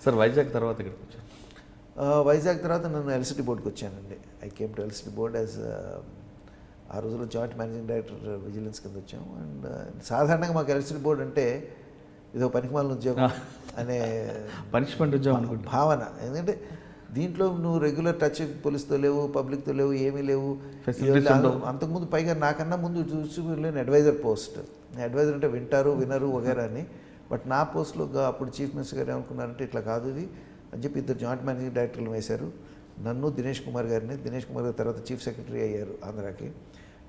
Sir Vizag తర్వాత ఇక్కడికి వచ్చారు? వైజాగ్ తర్వాత నన్ను ఎల్సిటీ బోర్డుకి వచ్చానండి. I came to LCT board as ఆ రోజుల్లో జాయింట్ మేనేజింగ్ డైరెక్టర్ విజిలెన్స్ కింద వచ్చాము. అండ్ సాధారణంగా మాకు ఎల్సిటీ బోర్డు అంటే ఇదో పనికిమాలిన ఉద్యోగం అనే పనిష్మెంట్ ఉద్యోగం అనుకుంటా భావన. ఎందుకంటే దీంట్లో నువ్వు రెగ్యులర్ టచ్ పోలీస్తో లేవు, పబ్లిక్తో లేవు, ఏమీ లేవు. అంతకుముందు పైగా నాకన్నా ముందు చూసి నేను అడ్వైజర్ పోస్ట్. అడ్వైజర్ అంటే వింటారు వినరు వగేరా అని. బట్ నా పోస్ట్లో అప్పుడు చీఫ్ మినిస్టర్ గారు ఏమనుకున్నారంటే ఇట్లా కాదు ఇది అని చెప్పి ఇద్దరు జాయింట్ మేనేజింగ్ డైరెక్టర్లు వేశారు. నన్ను దినేష్ కుమార్ గారిని. దినేష్ కుమార్ గారి తర్వాత చీఫ్ సెక్రటరీ అయ్యారు ఆంధ్రాకి.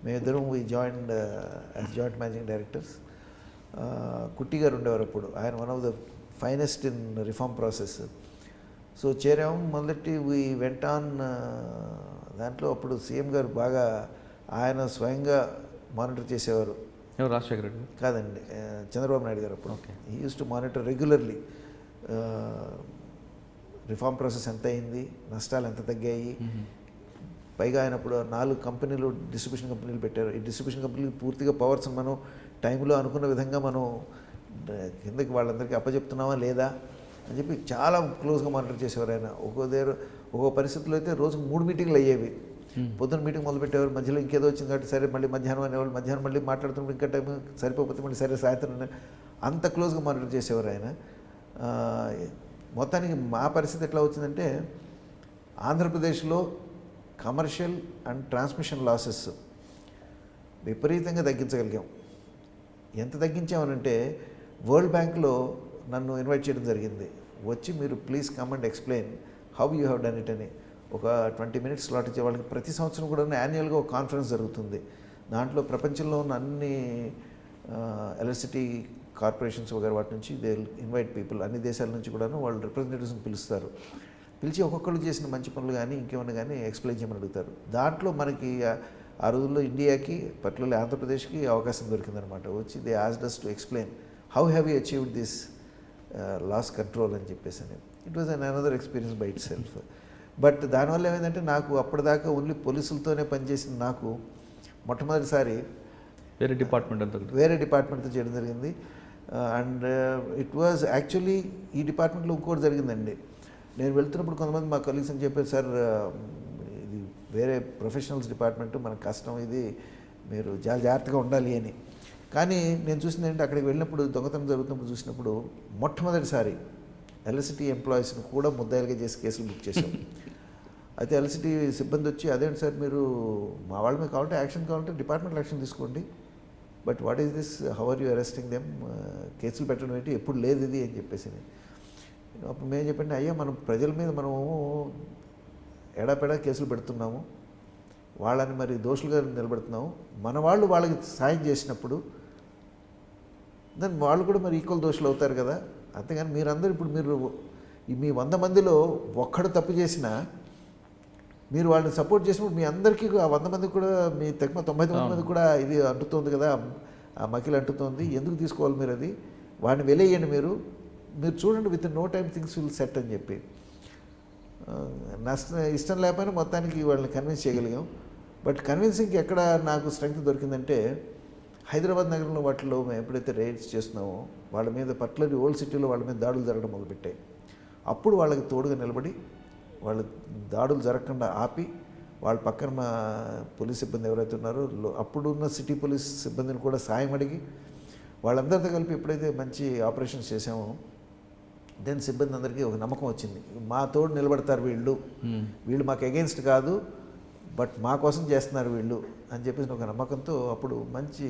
మేమిద్దరం we joined as joint managing directors. Kutty garu ఉండేవారు అప్పుడు. ఆయన one of the finest in reform process. So చేరాము. మొదటి వీ వెంట ఆన్ దాంట్లో అప్పుడు సీఎం గారు బాగా ఆయన స్వయంగా మానిటర్ చేసేవారు. రాజశేఖర రెడ్డి కాదండి, చంద్రబాబు నాయుడు గారు అప్పుడు. Okay. He use to monitor regularly reform process ఎంత అయింది, నష్టాలు ఎంత తగ్గాయి. పైగా ఆయన అప్పుడు 4 కంపెనీలు డిస్ట్రిబ్యూషన్ కంపెనీలు పెట్టారు. ఈ డిస్ట్రిబ్యూషన్ కంపెనీలు పూర్తిగా పవర్స్ మనం టైంలో అనుకున్న విధంగా మనం కిందకి వాళ్ళందరికీ అప్పచెప్తున్నామా లేదా అని చెప్పి చాలా క్లోజ్గా మానిటర్ చేసేవారు ఆయన. ఒక్కో పరిస్థితుల్లో అయితే రోజుకు 3 మీటింగ్లు అయ్యేవి. పొద్దున్న మీటింగ్ మొదలుపెట్టేవారు, మధ్యలో ఇంకేదో వచ్చింది కాబట్టి సరే మళ్ళీ మధ్యాహ్నం అనేవాళ్ళు, మధ్యాహ్నం మళ్ళీ మాట్లాడుతున్నప్పుడు ఇంకా టైం సరిపోతే మళ్ళీ సరే సాయంత్రం అంత క్లోజ్గా మానిటర్ చేసేవారు ఆయన. మొత్తానికి మా పరిస్థితి ఎట్లా వచ్చిందంటే ఆంధ్రప్రదేశ్లో కమర్షియల్ అండ్ ట్రాన్స్మిషన్ లాసెస్ విపరీతంగా తగ్గించగలిగాం. ఎంత తగ్గించామనంటే వరల్డ్ బ్యాంక్లో నన్ను ఇన్వైట్ చేయడం జరిగింది. వచ్చి మీరు please come and explain how you have done it అని ఒక 20 minutes స్లాట్ ఇచ్చే వాళ్ళకి. ప్రతి సంవత్సరం కూడా యాన్యువల్గా ఒక కాన్ఫరెన్స్ జరుగుతుంది. దాంట్లో ప్రపంచంలో ఉన్న అన్ని ఎలక్ట్రిసిటీ కార్పొరేషన్స్ వగైరా వాటి నుంచి దే ఇన్వైట్ పీపుల్, అన్ని దేశాల నుంచి కూడాను వాళ్ళు రిప్రజెంటేటివ్స్ని పిలుస్తారు. పిలిచి ఒక్కొక్కరు చేసిన మంచి పనులు కానీ ఇంకేమన్నా కానీ ఎక్స్ప్లెయిన్ చేయమని అడుగుతారు. దాంట్లో మనకి ఆ రోజుల్లో ఇండియాకి పర్టికులర్లీ ఆంధ్రప్రదేశ్కి అవకాశం దొరికిందనమాట. వచ్చి they asked us to explain how have you achieved this loss control అని చెప్పేసి. It was an another experience by itself. But దానివల్ల ఏమైందంటే నాకు అప్పటిదాకా ఓన్లీ పోలీసులతోనే పనిచేసిన నాకు మొట్టమొదటిసారి వేరే డిపార్ట్మెంట్తో చేయడం జరిగింది. అండ్ ఇట్ వాజ్ యాక్చువల్లీ ఈ డిపార్ట్మెంట్లో ఇంకోటి జరిగిందండి. నేను వెళ్తున్నప్పుడు కొంతమంది మా కలీగ్స్ అని చెప్పారు, సార్ ఇది వేరే ప్రొఫెషనల్స్ డిపార్ట్మెంట్, మనకు కష్టం, ఇది మీరు చాలా జాగ్రత్తగా ఉండాలి అని. కానీ నేను చూసింది ఏంటంటే అక్కడికి వెళ్ళినప్పుడు దొంగతనం జరుగుతున్నప్పుడు చూసినప్పుడు మొట్టమొదటిసారి ఎలక్ట్రిసిటీ ఎంప్లాయీస్ని కూడా ముద్దాయిలుగా చేసి కేసులు బుక్ చేశాం. అయితే ఎలక్ట్రిసిటీ సిబ్బంది వచ్చి అదేంటి సార్ మీరు మా వాళ్ళ మీద కావాలంటే యాక్షన్ కావాలంటే డిపార్ట్మెంట్ యాక్షన్ తీసుకోండి, but what is this, how are you arresting them, కేసులు పెట్టడం ఏంటి, ఎప్పుడు లేదు ఇది అని చెప్పేసి. అప్పుడు మేము చెప్పండి, అయ్యా మనం ప్రజల మీద మనము ఎడాపెడా కేసులు పెడుతున్నాము, వాళ్ళని మరి దోషులుగా నిలబెడుతున్నాము. మన వాళ్ళు వాళ్ళకి సాయం చేసినప్పుడు దాన్ని వాళ్ళు కూడా మరి ఈక్వల్ దోషులు అవుతారు కదా. అంతేగాని మీరందరూ ఇప్పుడు మీరు మీ 100 మందిలో ఒక్కడు తప్పు చేసినా మీరు వాళ్ళని సపోర్ట్ చేసినప్పుడు మీ అందరికీ ఆ 100 మందికి కూడా మీ తక్కువ 99 మందికి కూడా ఇది అంటుతోంది కదా, ఆ మకిలి అంటుతోంది, ఎందుకు తీసుకోవాలి మీరు అది, వాడిని వెలేయండి మీరు చూడండి with no time things will set అని చెప్పి. ఇష్టం లేకపోయినా మొత్తానికి వాళ్ళని కన్విన్స్ చేయగలిగాం. బట్ కన్విన్సింగ్కి ఎక్కడ నాకు స్ట్రెంగ్త్ దొరికిందంటే హైదరాబాద్ నగరంలో వాటిలో మేము ఎప్పుడైతే రైడ్స్ చేస్తున్నామో వాళ్ళ మీద పర్టికులర్లీ ఓల్డ్ సిటీలో వాళ్ళ మీద దాడులు జరగడం మొదలుపెట్టాయి. అప్పుడు వాళ్ళకి తోడుగా నిలబడి వాళ్ళ దాడులు జరగకుండా ఆపి వాళ్ళ పక్కన మా పోలీస్ సిబ్బంది ఎవరైతే ఉన్నారో అప్పుడున్న సిటీ పోలీస్ సిబ్బందిని కూడా సాయం అడిగి వాళ్ళందరితో కలిపి ఎప్పుడైతే మంచి ఆపరేషన్స్ చేసామో దెన్ సిబ్బంది అందరికీ ఒక నమ్మకం వచ్చింది, మా తోడు నిలబడతారు వీళ్ళు మాకు అగెయిన్స్ట్ కాదు, బట్ మా కోసం చేస్తున్నారు వీళ్ళు అని చెప్పేసి ఒక నమ్మకంతో అప్పుడు మంచి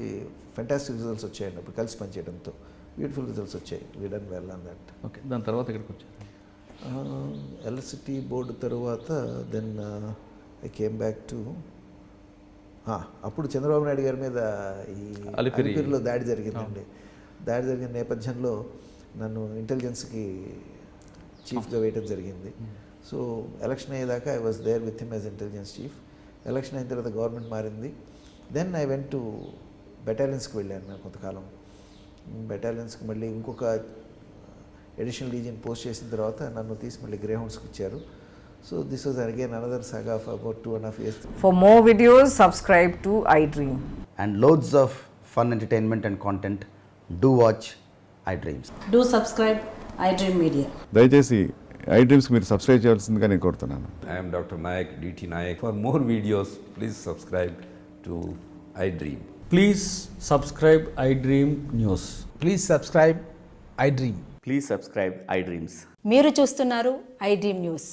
ఫెంటాస్టిక్ రిజల్ట్స్ వచ్చాయండి. అప్పుడు కలిసి పనిచేయడంతో బ్యూటిఫుల్ రిజల్ట్స్ వచ్చాయి. We done well on that. Okay, దాని తర్వాత ఇక్కడికి వచ్చారు ఎలక్ట్రిసిటీ బోర్డు తర్వాత then I came back to అప్పుడు చంద్రబాబు నాయుడు గారి మీద ఈ అలిపిరిలో దాడి జరిగిందండి. దాడి జరిగిన నేపథ్యంలో నన్ను ఇంటెలిజెన్స్కి చీఫ్గా వేయడం జరిగింది. సో ఎలక్షన్ అయ్యేదాకా I was there with him as intelligence chief. Election అయిన తర్వాత గవర్నమెంట్ మారింది. దెన్ ఐ వెంట్ టు బెటాలియన్స్కి వెళ్ళాను నేను కొంతకాలం. బెటాలియన్స్కి మళ్ళీ ఇంకొక ఎడిషనల్ డీజీని పోస్ట్ చేసిన తర్వాత నన్ను తీసి మళ్ళీ గ్రేహౌండ్స్కి ఇచ్చారు. So this was again another saga of about 2.5 years. For more videos, subscribe to iDream. And loads of fun entertainment and content, do watch iDreams. Do subscribe iDream Media. దయచేసి I డ్రీమ్స్కి మీరు subscribe చేయాల్సిందిగా నేను కోరుతున్నాను. I am Dr. Nayak, DT Nayak. For more videos, please subscribe to iDream. Please subscribe iDream News. Please subscribe iDream. Please subscribe iDreams. మీరు చూస్తున్నారు iDream News.